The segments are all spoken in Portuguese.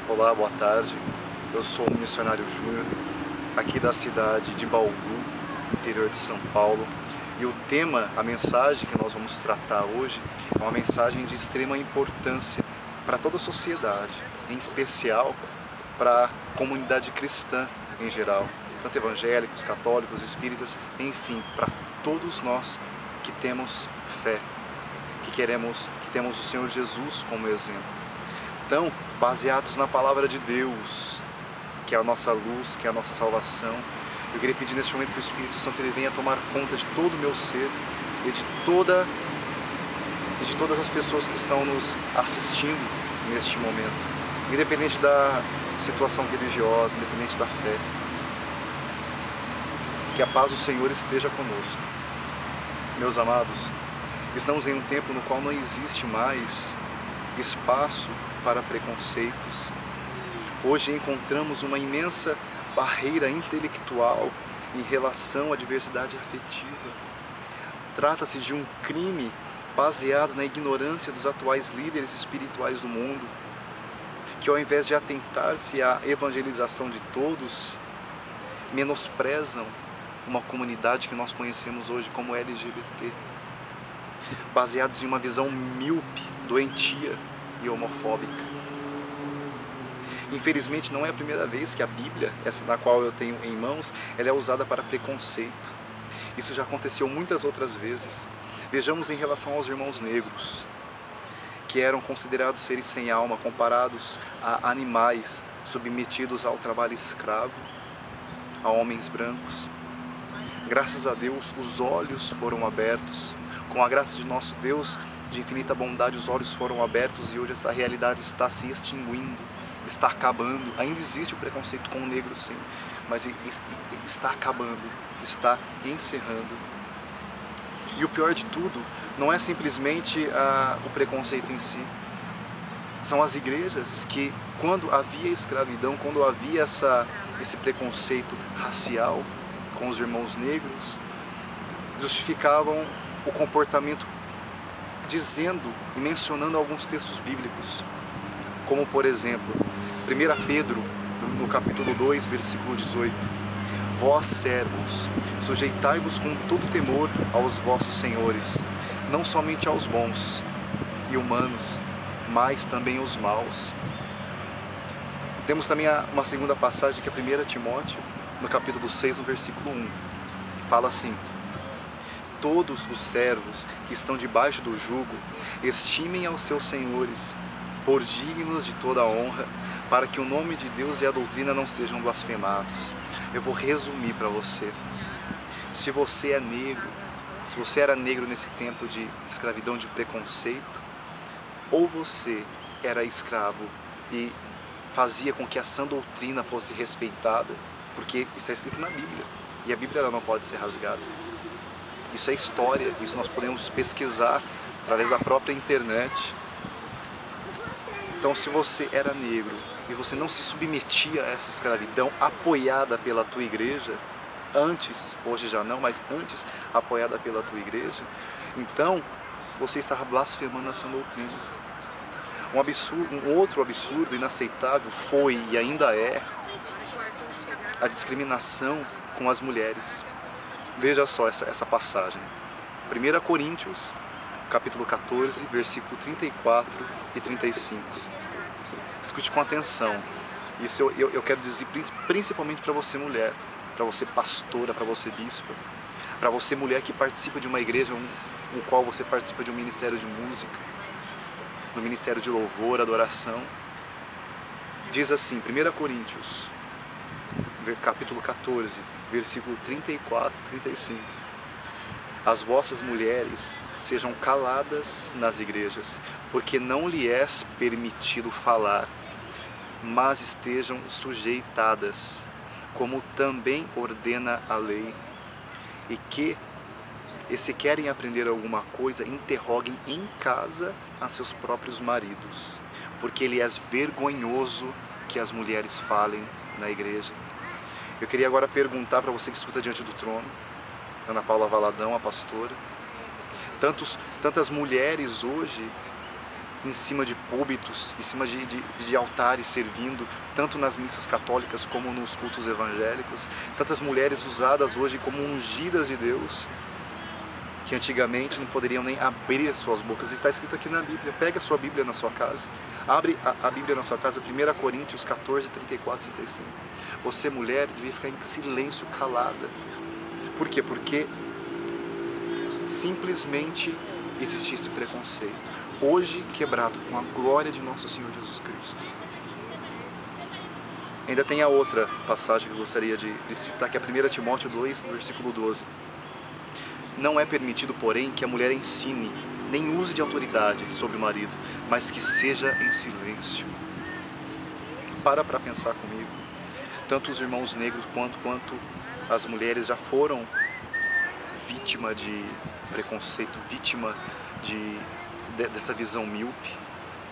Olá, boa tarde. Eu sou um missionário júnior aqui da cidade de Bauru, interior de São Paulo. E o tema, a mensagem que nós vamos tratar hoje é uma mensagem de extrema importância para toda a sociedade, em especial para a comunidade cristã em geral, tanto evangélicos, católicos, espíritas, enfim, para todos nós que temos fé, que temos o Senhor Jesus como exemplo. Então, baseados na palavra de Deus, que é a nossa luz, que é a nossa salvação, eu queria pedir neste momento que o Espírito Santo ele venha tomar conta de todo o meu ser e de todas as pessoas que estão nos assistindo neste momento, independente da situação religiosa, independente da fé. Que a paz do Senhor esteja conosco. Meus amados, estamos em um tempo no qual não existe mais espaço para preconceitos. Hoje encontramos uma imensa barreira intelectual em relação à diversidade afetiva. Trata-se de um crime baseado na ignorância dos atuais líderes espirituais do mundo, que ao invés de atentar-se à evangelização de todos, menosprezam uma comunidade que nós conhecemos hoje como LGBT, baseados em uma visão míope, doentia e homofóbica. Infelizmente não é a primeira vez que a Bíblia, essa na qual eu tenho em mãos, ela é usada para preconceito. Isso já aconteceu muitas outras vezes. Vejamos em relação aos irmãos negros, que eram considerados seres sem alma, comparados a animais submetidos ao trabalho escravo, a homens brancos. Graças a Deus, os olhos foram abertos. Com a graça de nosso Deus, de infinita bondade, os olhos foram abertos e hoje essa realidade está se extinguindo, está acabando. Ainda existe o preconceito com o negro, sim, mas está acabando, está encerrando. E o pior de tudo não é simplesmente o preconceito em si. São as igrejas que, quando havia escravidão, quando havia esse preconceito racial com os irmãos negros, justificavam o comportamento dizendo e mencionando alguns textos bíblicos, como por exemplo, 1 Pedro, no capítulo 2, versículo 18: Vós, servos, sujeitai-vos com todo temor aos vossos senhores, não somente aos bons e humanos, mas também aos maus. Temos também uma segunda passagem que é 1 Timóteo, no capítulo 6, no versículo 1. Fala assim: Todos os servos que estão debaixo do jugo estimem aos seus senhores por dignos de toda a honra, para que o nome de Deus e a doutrina não sejam blasfemados. Eu vou resumir para você. Se você é negro, se você era negro nesse tempo de escravidão, de preconceito, ou você era escravo e fazia com que a sã doutrina fosse respeitada, porque está escrito na Bíblia, e a Bíblia ela não pode ser rasgada. Isso é história, isso nós podemos pesquisar através da própria internet. Então, se você era negro e você não se submetia a essa escravidão apoiada pela tua igreja, antes, hoje já não, mas antes apoiada pela tua igreja, então você estava blasfemando essa doutrina. Um outro absurdo, inaceitável, foi e ainda é a discriminação com as mulheres. Veja só essa passagem. 1 Coríntios, capítulo 14, versículo 34 e 35. Escute com atenção. Isso eu quero dizer principalmente para você mulher, para você pastora, para você bispa, para você mulher que participa de uma igreja no qual você participa de um ministério de música, no ministério de louvor, adoração. Diz assim, 1 Coríntios, capítulo 14, versículo 34 e 35. As vossas mulheres sejam caladas nas igrejas, porque não lhe é permitido falar, mas estejam sujeitadas, como também ordena a lei, e se querem aprender alguma coisa, interroguem em casa a seus próprios maridos, porque lhe é vergonhoso que as mulheres falem na igreja. Eu queria agora perguntar para você que escuta diante do trono, Ana Paula Valadão, a pastora, tantas mulheres hoje em cima de púlpitos, em cima de altares servindo, tanto nas missas católicas como nos cultos evangélicos, tantas mulheres usadas hoje como ungidas de Deus, que antigamente não poderiam nem abrir as suas bocas. Está escrito aqui na Bíblia. Pega a sua Bíblia na sua casa, abre a Bíblia na sua casa, 1 Coríntios 14, 34 e 35. Você, mulher, devia ficar em silêncio, calada. Por quê? Porque simplesmente existia esse preconceito. Hoje quebrado com a glória de nosso Senhor Jesus Cristo. Ainda tem a outra passagem que eu gostaria de citar, que é 1 Timóteo 2, versículo 12. Não é permitido, porém, que a mulher ensine, nem use de autoridade sobre o marido, mas que seja em silêncio. Para pensar comigo. Tanto os irmãos negros quanto as mulheres já foram vítima de preconceito, vítima dessa visão míope,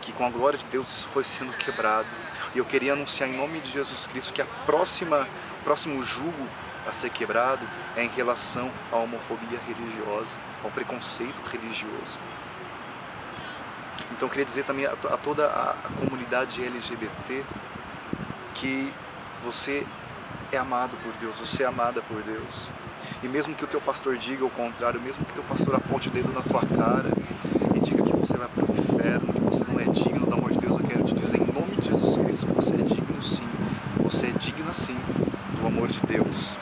que com a glória de Deus isso foi sendo quebrado. E eu queria anunciar em nome de Jesus Cristo que o próximo jugo a ser quebrado é em relação à homofobia religiosa, ao preconceito religioso. Então eu queria dizer também a toda a comunidade LGBT que você é amado por Deus, você é amada por Deus. E mesmo que o teu pastor diga o contrário, mesmo que o teu pastor aponte o dedo na tua cara e diga que você vai para o inferno, que você não é digno do amor de Deus, eu quero te dizer em nome de Jesus Cristo que você é digno sim, você é digna sim do amor de Deus.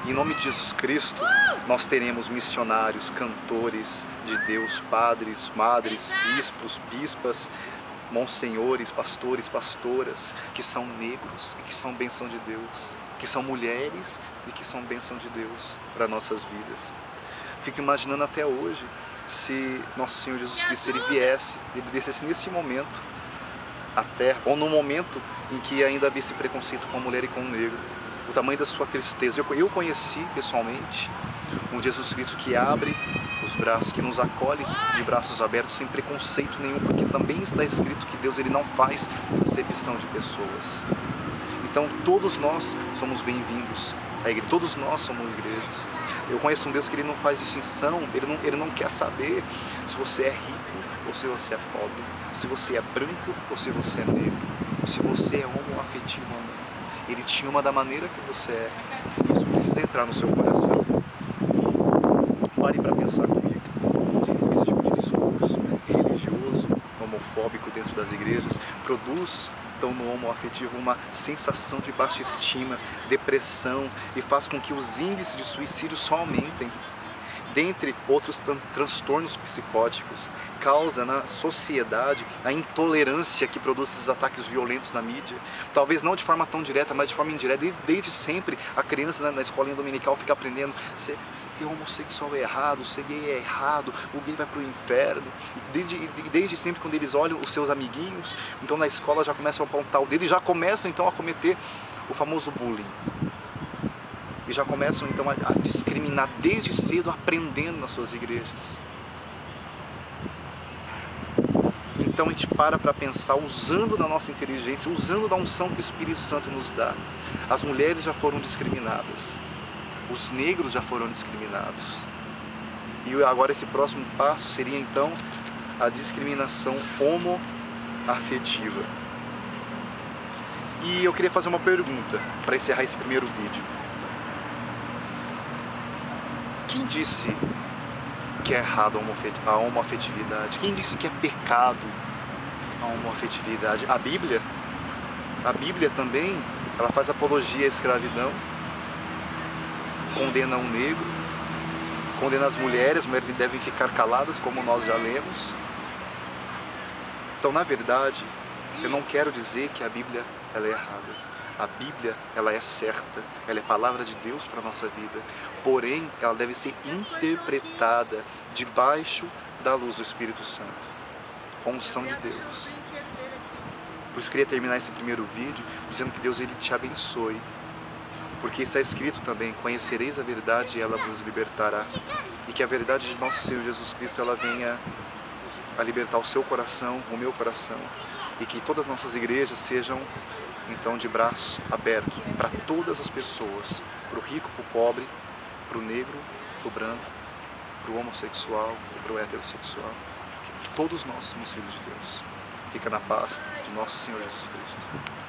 Em nome de Jesus Cristo, nós teremos missionários, cantores de Deus, padres, madres, bispos, bispas, monsenhores, pastores, pastoras, que são negros e que são bênção de Deus, que são mulheres e que são bênção de Deus para nossas vidas. Fico imaginando até hoje, se nosso Senhor Jesus Cristo ele descesse nesse momento à terra, ou no momento em que ainda havia esse preconceito com a mulher e com o negro, o tamanho da sua tristeza. Eu conheci pessoalmente um Jesus Cristo que abre os braços, que nos acolhe de braços abertos, sem preconceito nenhum, porque também está escrito que Deus ele não faz acepção de pessoas. Então todos nós somos bem-vindos à igreja, todos nós somos igrejas. Eu conheço um Deus que ele não faz distinção, ele não quer saber se você é rico ou se você é pobre, se você é branco ou se você é negro, se você é homoafetivo ou não. Ele te ama da maneira que você é. Isso precisa entrar no seu coração. Pare para pensar comigo. Esse tipo de discurso religioso, homofóbico dentro das igrejas produz então no homoafetivo uma sensação de baixa estima, depressão, e faz com que os índices de suicídio só aumentem. Dentre outros transtornos psicóticos, causa na sociedade a intolerância que produz esses ataques violentos na mídia. Talvez não de forma tão direta, mas de forma indireta. Desde sempre a criança na escolinha dominical fica aprendendo ser homossexual é errado, ser gay é errado, o gay vai para o inferno. Desde sempre, quando eles olham os seus amiguinhos, então na escola já começam a apontar o dedo e já começam então a cometer o famoso bullying. E já começam então a discriminar desde cedo, aprendendo nas suas igrejas. Então a gente para pensar, usando da nossa inteligência, usando da unção que o Espírito Santo nos dá. As mulheres já foram discriminadas, os negros já foram discriminados. E agora esse próximo passo seria então a discriminação homoafetiva. E eu queria fazer uma pergunta para encerrar esse primeiro vídeo. Quem disse que é errado a homoafetividade? Quem disse que é pecado a homoafetividade? A Bíblia? A Bíblia também, ela faz apologia à escravidão, condena o negro, condena as mulheres devem ficar caladas, como nós já lemos. Então, na verdade, eu não quero dizer que a Bíblia ela é errada. A Bíblia, ela é certa, ela é palavra de Deus para a nossa vida, porém, ela deve ser interpretada debaixo da luz do Espírito Santo, com unção de Deus. Por isso eu queria terminar esse primeiro vídeo dizendo que Deus ele te abençoe, porque está escrito também, conhecereis a verdade e ela vos libertará, e que a verdade de nosso Senhor Jesus Cristo ela venha a libertar o seu coração, o meu coração, e que todas as nossas igrejas sejam então de braços abertos para todas as pessoas, para o rico, para o pobre, para o negro, para o branco, para o homossexual e para o heterossexual. Todos nós somos filhos de Deus. Fica na paz de nosso Senhor Jesus Cristo.